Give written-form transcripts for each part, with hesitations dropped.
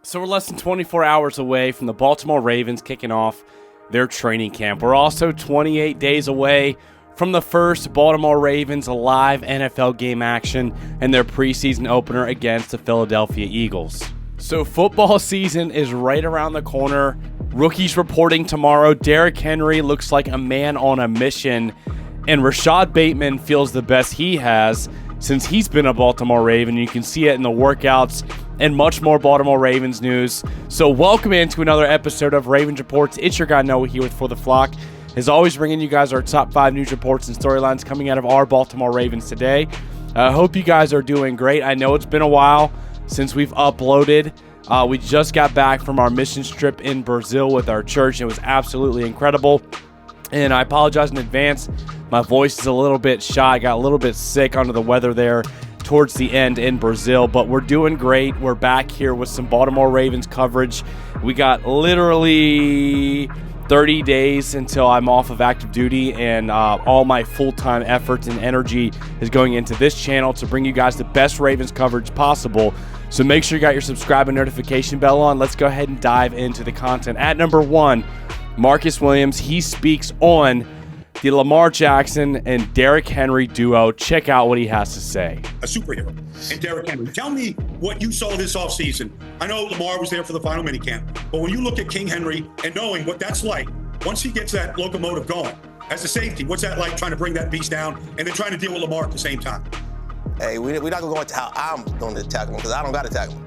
So we're less than 24 hours away from the Baltimore Ravens kicking off their training camp. We're also 28 days away from the first Baltimore Ravens live NFL game action and their preseason opener against the Philadelphia Eagles. So football season is right around the corner. Rookies reporting tomorrow. Derrick Henry looks like a man on a mission, and Rashod Bateman feels the best he has since he's been a Baltimore Raven. You can see it in the workouts and much more Baltimore Ravens news. So welcome into another episode of Ravens Reports. It's your guy Noah here with For the Flock. As always, bringing you guys our top 5 news reports and storylines coming out of our Baltimore Ravens today. I hope you guys are doing great. I know it's been a while since we've uploaded. We just got back from our mission trip in Brazil with our church. It was absolutely incredible. And I apologize in advance. My voice is a little bit shy. I got a little bit sick under the weather there towards the end in Brazil, but we're doing great. We're back here with some Baltimore Ravens coverage. We got literally 30 days until I'm off of active duty, and all my full-time efforts and energy is going into this channel to bring you guys the best Ravens coverage possible. So make sure you got your subscribe and notification bell on. Let's go ahead and dive into the content. At number 1, Marcus Williams. He speaks on the Lamar Jackson and Derrick Henry duo. Check out what he has to say. A superhero. And Derrick Henry. Tell me what you saw this offseason. I know Lamar was there for the final minicamp, but when you look at King Henry and knowing what that's like, once he gets that locomotive going, as a safety, what's that like trying to bring that beast down and then trying to deal with Lamar at the same time? Hey, we're not going to go into how I'm going to tackle him because I don't got to tackle him.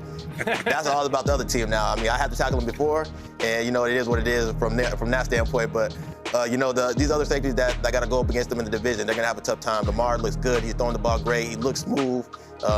That's all about the other team now. I mean, I had to tackle him before, and, it is what it is from that standpoint. But, these other safeties that got to go up against them in the division, they're going to have a tough time. Lamar looks good. He's throwing the ball great. He looks smooth.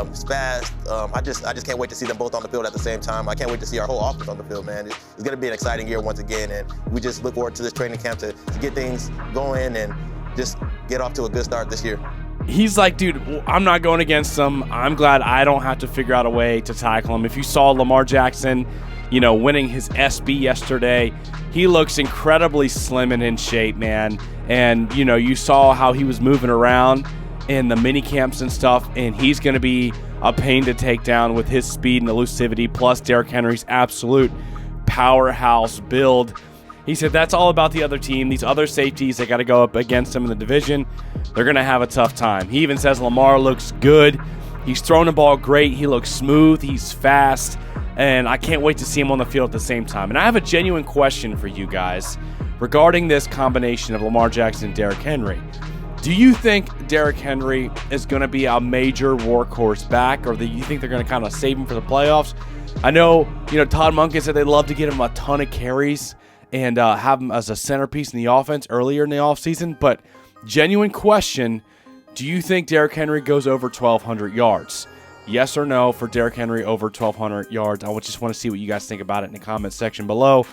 He's fast. I just can't wait to see them both on the field at the same time. I can't wait to see our whole offense on the field, man. It's going to be an exciting year once again, and we just look forward to this training camp to get things going and just get off to a good start this year. He's like, dude, I'm not going against him. I'm glad I don't have to figure out a way to tackle him. If you saw Lamar Jackson, winning his SB yesterday, he looks incredibly slim and in shape, man. And, you saw how he was moving around in the mini camps and stuff, and he's going to be a pain to take down with his speed and elusivity, plus Derrick Henry's absolute powerhouse build. He said that's all about the other team. These other safeties, they got to go up against them in the division. They're going to have a tough time. He even says Lamar looks good. He's throwing the ball great. He looks smooth. He's fast. And I can't wait to see him on the field at the same time. And I have a genuine question for you guys regarding this combination of Lamar Jackson and Derrick Henry. Do you think Derrick Henry is going to be a major workhorse back, or do you think they're going to kind of save him for the playoffs? I know, Todd Monken said they'd love to get him a ton of carries and have him as a centerpiece in the offense earlier in the offseason. But genuine question, do you think Derrick Henry goes over 1,200 yards? Yes or no for Derrick Henry over 1,200 yards? I just want to see what you guys think about it in the comment section below.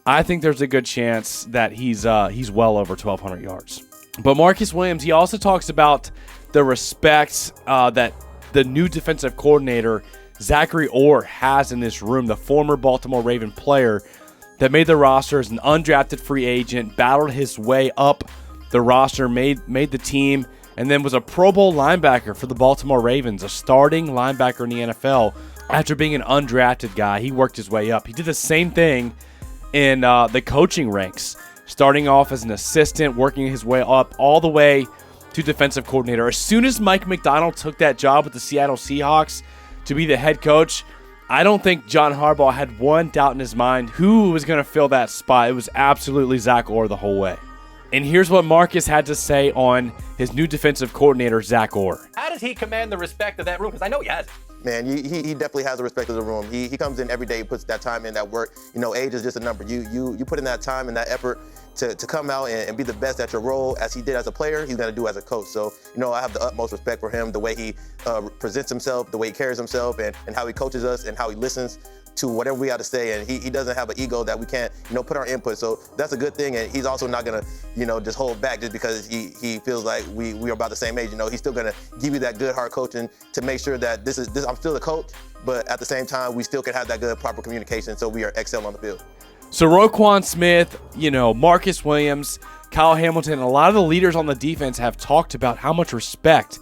I think there's a good chance that he's well over 1,200 yards. But Marcus Williams, he also talks about the respect that the new defensive coordinator, Zachary Orr, has in this room, the former Baltimore Raven player that made the roster as an undrafted free agent, battled his way up the roster, made the team, and then was a Pro Bowl linebacker for the Baltimore Ravens, a starting linebacker in the NFL. After being an undrafted guy, he worked his way up. He did the same thing in the coaching ranks, starting off as an assistant, working his way up all the way to defensive coordinator. As soon as Mike Macdonald took that job with the Seattle Seahawks to be the head coach, I don't think John Harbaugh had one doubt in his mind who was going to fill that spot. It was absolutely Zach Orr the whole way. And here's what Marcus had to say on his new defensive coordinator, Zach Orr. How does he command the respect of that room? Because I know he has it. Man, he definitely has the respect of the room. He comes in every day, puts that time in, that work. Age is just a number. You put in that time and that effort to come out and be the best at your role as he did as a player, he's going to do as a coach. So, I have the utmost respect for him, the way he presents himself, the way he carries himself, and how he coaches us and how he listens to whatever we got to say. And he doesn't have an ego that we can't, put our input. So that's a good thing. And he's also not going to, just hold back just because he feels like we are about the same age. He's still going to give you that good hard coaching to make sure that this I'm still the coach, but at the same time, we still can have that good proper communication so we are excel on the field. So Roquan Smith, Marcus Williams, Kyle Hamilton, a lot of the leaders on the defense have talked about how much respect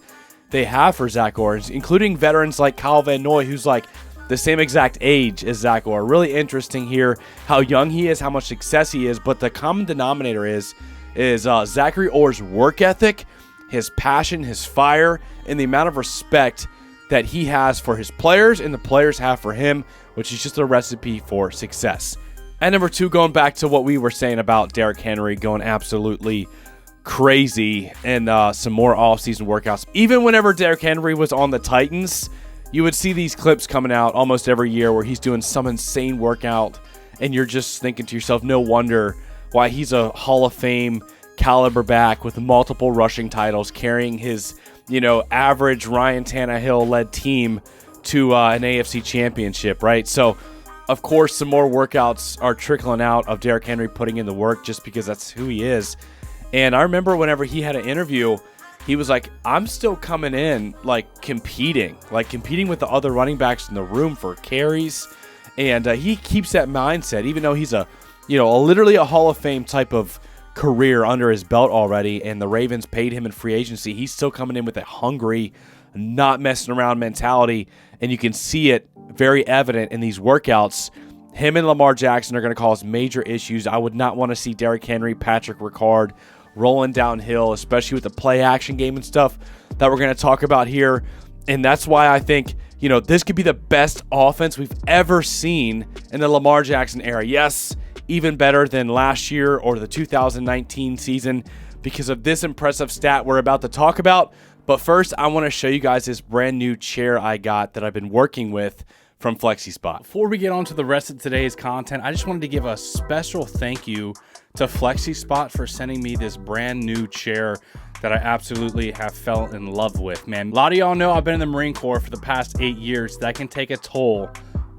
they have for Zach Orr, including veterans like Kyle Van Noy, who's like, the same exact age as Zach Orr. Really interesting here how young he is, how much success he is, but the common denominator is Zachary Orr's work ethic, his passion, his fire, and the amount of respect that he has for his players and the players have for him, which is just a recipe for success. And number 2, going back to what we were saying about Derrick Henry going absolutely crazy and some more offseason workouts. Even whenever Derrick Henry was on the Titans, you would see these clips coming out almost every year where he's doing some insane workout, and you're just thinking to yourself, no wonder why he's a Hall of Fame caliber back with multiple rushing titles, carrying his, average Ryan Tannehill-led team to an AFC championship, right? So, of course, some more workouts are trickling out of Derrick Henry putting in the work just because that's who he is. And I remember whenever he had an interview, he was like, I'm still coming in, competing with the other running backs in the room for carries. And he keeps that mindset, even though he's literally a Hall of Fame type of career under his belt already, and the Ravens paid him in free agency. He's still coming in with a hungry, not messing around mentality, and you can see it very evident in these workouts. Him and Lamar Jackson are going to cause major issues. I would not want to see Derrick Henry, Patrick Ricard rolling downhill, especially with the play action game and stuff that we're going to talk about here. And that's why I think, this could be the best offense we've ever seen in the Lamar Jackson era. Yes, even better than last year or the 2019 season because of this impressive stat we're about to talk about. But first, I want to show you guys this brand new chair I got that I've been working with from FlexiSpot. Before we get on to the rest of today's content, I just wanted to give a special thank you to FlexiSpot for sending me this brand new chair that I absolutely have fell in love with, man. A lot of y'all know I've been in the Marine Corps for the past 8 years. That can take a toll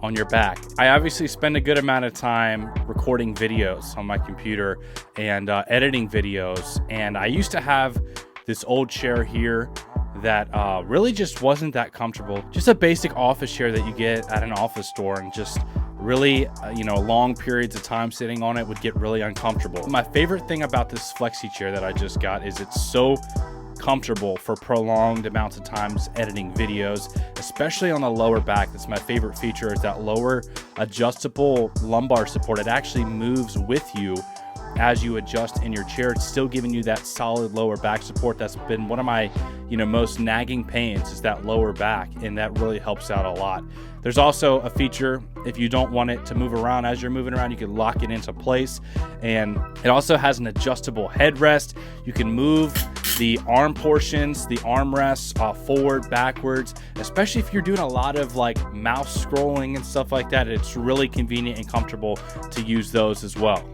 on your back. I obviously spend a good amount of time recording videos on my computer and editing videos. And I used to have this old chair here that really just wasn't that comfortable. Just a basic office chair that you get at an office store, and just really, long periods of time sitting on it would get really uncomfortable. My favorite thing about this flexi chair that I just got is it's so comfortable for prolonged amounts of times editing videos, especially on the lower back. That's my favorite feature, is that lower adjustable lumbar support. It actually moves with you as you adjust in your chair. It's still giving you that solid lower back support. That's been one of my most nagging pains, is that lower back, and that really helps out a lot. There's also a feature, if you don't want it to move around as you're moving around, you can lock it into place. And it also has an adjustable headrest. You can move the arm portions, the armrests forward, backwards, especially if you're doing a lot of mouse scrolling and stuff like that. It's really convenient and comfortable to use those as well.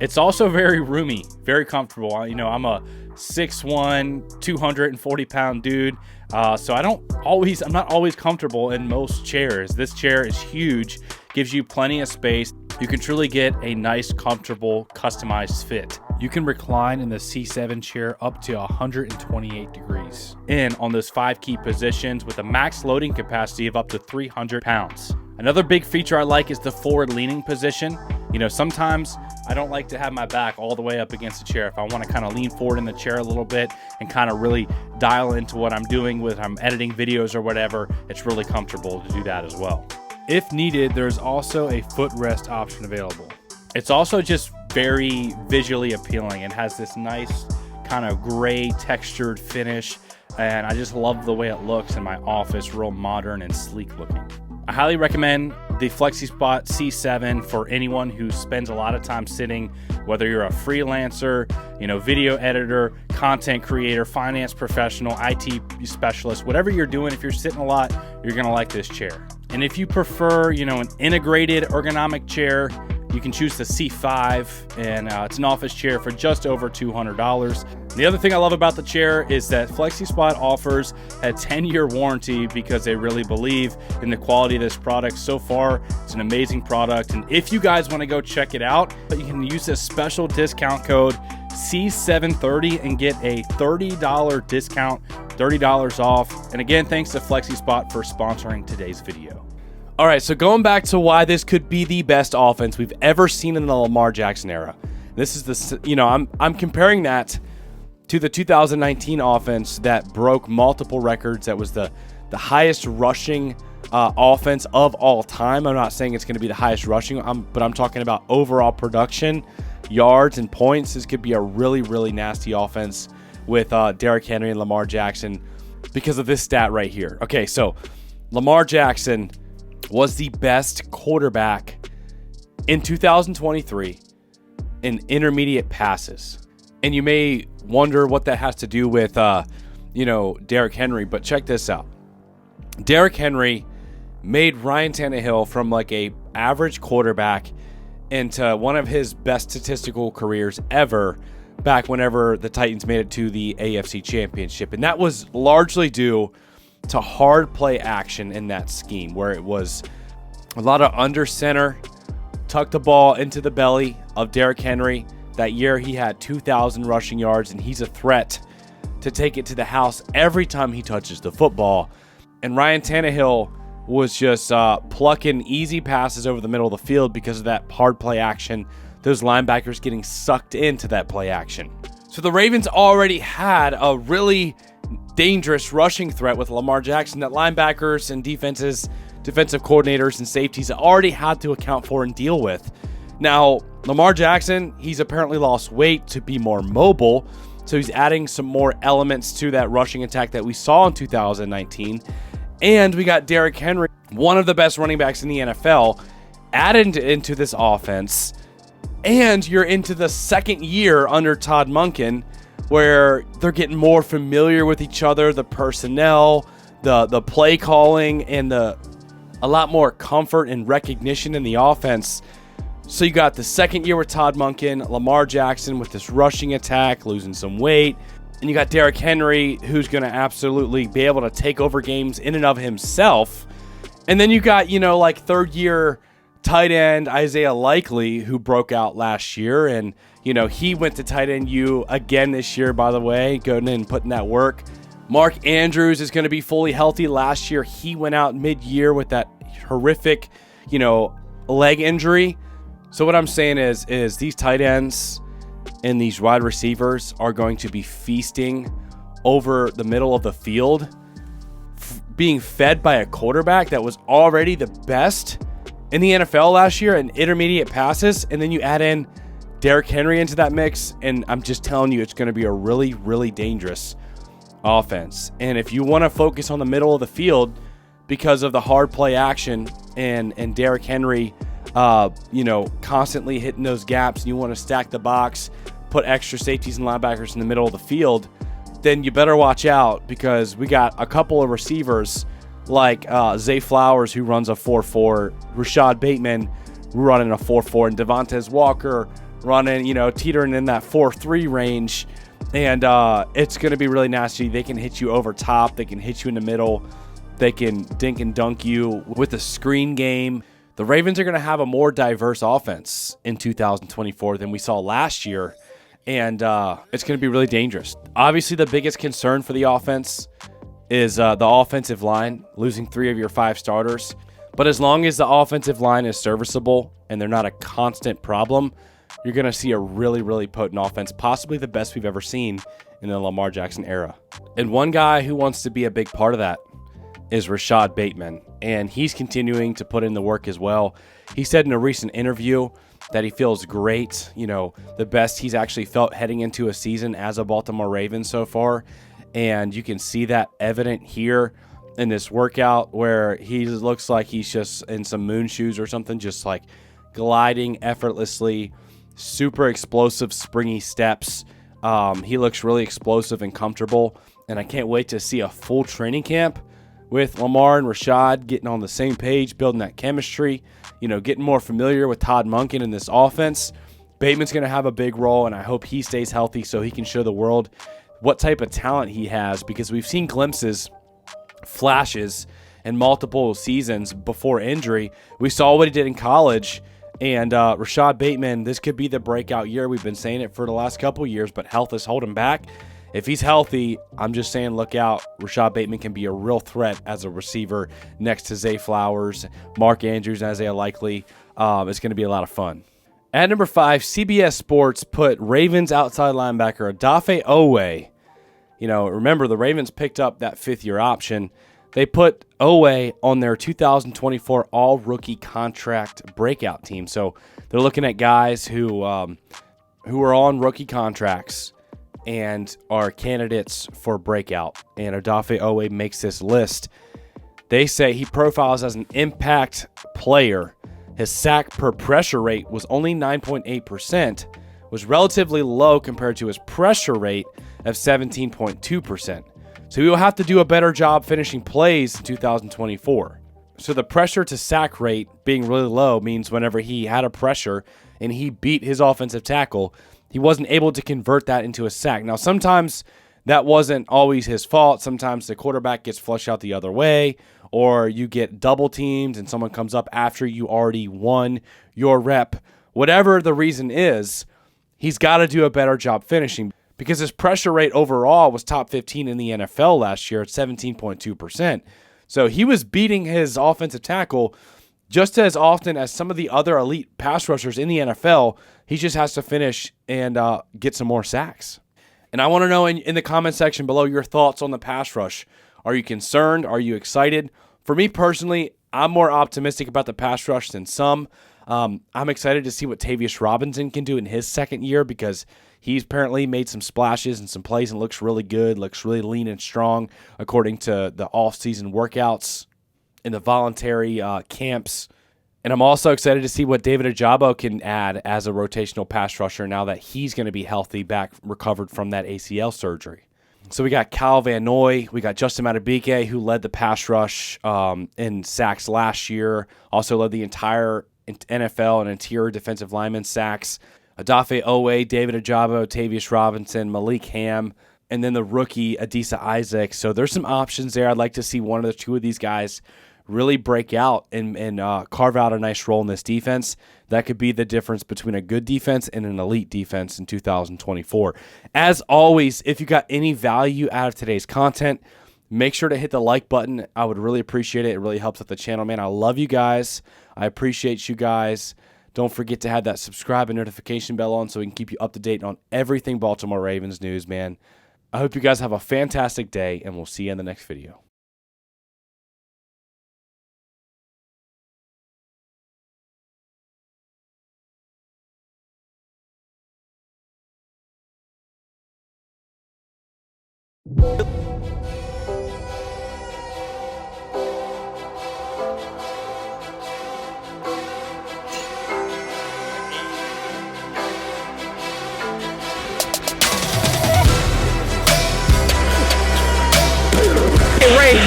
It's also very roomy, very comfortable. I'm a 6'1", 240-pound dude, so I'm not always comfortable in most chairs. This chair is huge, gives you plenty of space. You can truly get a nice, comfortable, customized fit. You can recline in the C7 chair up to 128 degrees in on those 5 key positions with a max loading capacity of up to 300 pounds. Another big feature I like is the forward leaning position. Sometimes I don't like to have my back all the way up against the chair. If I want to kind of lean forward in the chair a little bit and kind of really dial into what I'm doing with, I'm editing videos or whatever, it's really comfortable to do that as well. If needed, there's also a footrest option available. It's also just very visually appealing. It has this nice kind of gray textured finish, and I just love the way it looks in my office, real modern and sleek looking. I highly recommend the FlexiSpot C7 for anyone who spends a lot of time sitting, whether you're a freelancer, video editor, content creator, finance professional, IT specialist, whatever you're doing. If you're sitting a lot, you're gonna like this chair. And if you prefer, an integrated ergonomic chair, you can choose the C5, and it's an office chair for just over $200. The other thing I love about the chair is that FlexiSpot offers a 10-year warranty because they really believe in the quality of this product. So far, it's an amazing product. And if you guys want to go check it out, you can use this special discount code C730 and get a $30 discount, $30 off. And again, thanks to FlexiSpot for sponsoring today's video. All right, so going back to why this could be the best offense we've ever seen in the Lamar Jackson era. This is I'm comparing that to the 2019 offense that broke multiple records. That was the highest rushing offense of all time. I'm not saying it's going to be the highest rushing, but I'm talking about overall production, yards, and points. This could be a really, really nasty offense with Derrick Henry and Lamar Jackson because of this stat right here. Okay, so Lamar Jackson was the best quarterback in 2023 in intermediate passes. And you may wonder what that has to do with, Derrick Henry, but check this out. Derrick Henry made Ryan Tannehill from like a average quarterback into one of his best statistical careers ever back whenever the Titans made it to the AFC Championship. And that was largely due to hard play action in that scheme, where it was a lot of under center, tuck the ball into the belly of Derrick Henry. That year he had 2,000 rushing yards, and he's a threat to take it to the house every time he touches the football. And Ryan Tannehill was just plucking easy passes over the middle of the field because of that hard play action, those linebackers getting sucked into that play action. So the Ravens already had a really dangerous rushing threat with Lamar Jackson that linebackers and defensive coordinators and safeties already had to account for and deal with. Now, Lamar Jackson, he's apparently lost weight to be more mobile, so he's adding some more elements to that rushing attack that we saw in 2019. And we got Derrick Henry, one of the best running backs in the NFL, added into this offense. And you're into the second year under Todd Monken, where they're getting more familiar with each other, the personnel, the play calling, and a lot more comfort and recognition in the offense. So you got the second year with Todd Monken, Lamar Jackson with this rushing attack, losing some weight. And you got Derrick Henry, who's going to absolutely be able to take over games in and of himself. And then you got, third-year tight end Isaiah Likely, who broke out last year. And, he went to tight end U again this year, by the way, going in and putting that work. Mark Andrews is going to be fully healthy. Last year, he went out mid-year with that horrific, leg injury. So what I'm saying is these tight ends and these wide receivers are going to be feasting over the middle of the field, being fed by a quarterback that was already the best in the NFL last year in intermediate passes. And then you add in Derrick Henry into that mix, and I'm just telling you, it's going to be a really, really dangerous offense. And if you want to focus on the middle of the field because of the hard play action and Derrick Henry constantly hitting those gaps, and you want to stack the box, put extra safeties and linebackers in the middle of the field, then you better watch out, because we got a couple of receivers like Zay Flowers, who runs a 4.4, Rashod Bateman running a 4.4, and Devontae Walker running, teetering in that 4.3 range. And it's going to be really nasty. They can hit you over top. They can hit you in the middle. They can dink and dunk you with a screen game. The Ravens are going to have a more diverse offense in 2024 than we saw last year, and it's going to be really dangerous. Obviously, the biggest concern for the offense is the offensive line, losing 3 of your 5 starters. But as long as the offensive line is serviceable and they're not a constant problem, you're going to see a really, really potent offense, possibly the best we've ever seen in the Lamar Jackson era. And one guy who wants to be a big part of that is Rashod Bateman, and he's continuing to put in the work as well. He said in a recent interview that he feels great, the best he's actually felt heading into a season as a Baltimore Ravens so far. And you can see that evident here in this workout, where he looks like he's just in some moon shoes or something, just like gliding effortlessly, super explosive, springy steps. He looks really explosive and comfortable, and I can't wait to see a full training camp with Lamar and Rashod getting on the same page, building that chemistry, getting more familiar with Todd Monken in this offense. Bateman's going to have a big role, and I hope he stays healthy so he can show the world what type of talent he has, because we've seen glimpses, flashes in multiple seasons before injury. We saw what he did in college, and Rashod Bateman, this could be the breakout year. We've been saying it for the last couple years, but health is holding back. If he's healthy, I'm just saying, look out. Rashod Bateman can be a real threat as a receiver next to Zay Flowers, Mark Andrews, and Isaiah Likely. It's going to be a lot of fun. At number 5, CBS Sports put Ravens outside linebacker Odafe Owe. Remember, the Ravens picked up that 5th-year option They put Owe on their 2024 all-rookie contract breakout team. So they're looking at guys who are on rookie contracts and are candidates for breakout. And Odafe Owe makes this list. They say he profiles as an impact player. His sack per pressure rate was only 9.8%, was relatively low compared to his pressure rate of 17.2%. So he will have to do a better job finishing plays in 2024. So the pressure to sack rate being really low means whenever he had a pressure and he beat his offensive tackle, he wasn't able to convert that into a sack. Now, sometimes that wasn't always his fault. Sometimes the quarterback gets flushed out the other way, or you get double teamed and someone comes up after you already won your rep. Whatever the reason is, he's got to do a better job finishing, because his pressure rate overall was top 15 in the NFL last year at 17.2%. So he was beating his offensive tackle just as often as some of the other elite pass rushers in the NFL. He just has to finish and get some more sacks. And I want to know in the comment section below your thoughts on the pass rush. Are you concerned? Are you excited? For me personally, I'm more optimistic about the pass rush than some. I'm excited to see what Tavius Robinson can do in his second year, because he's apparently made some splashes and some plays and looks really good, looks really lean and strong according to the off-season workouts and the voluntary camps. And I'm also excited to see what David Ojabo can add as a rotational pass rusher now that he's going to be healthy, back recovered from that ACL surgery. So we got Kyle Van Noy, we got Justin Madubuike, who led the pass rush in sacks last year, also led the entire NFL and interior defensive lineman sacks. Odafe Owe, David Ojabo, Tavius Robinson, Malik Ham, and then the rookie Adisa Isaac. So there's some options there. I'd like to see one of the two of these guys really break out and carve out a nice role in this defense. That could be the difference between a good defense and an elite defense in 2024. As always, if you got any value out of today's content, make sure to hit the like button. I would really appreciate it. It really helps with the channel, man. I love you guys. I appreciate you guys. Don't forget to have that subscribe and notification bell on so we can keep you up to date on everything Baltimore Ravens news, man. I hope you guys have a fantastic day, and we'll see you in the next video.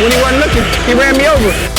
When he wasn't looking, he ran me over.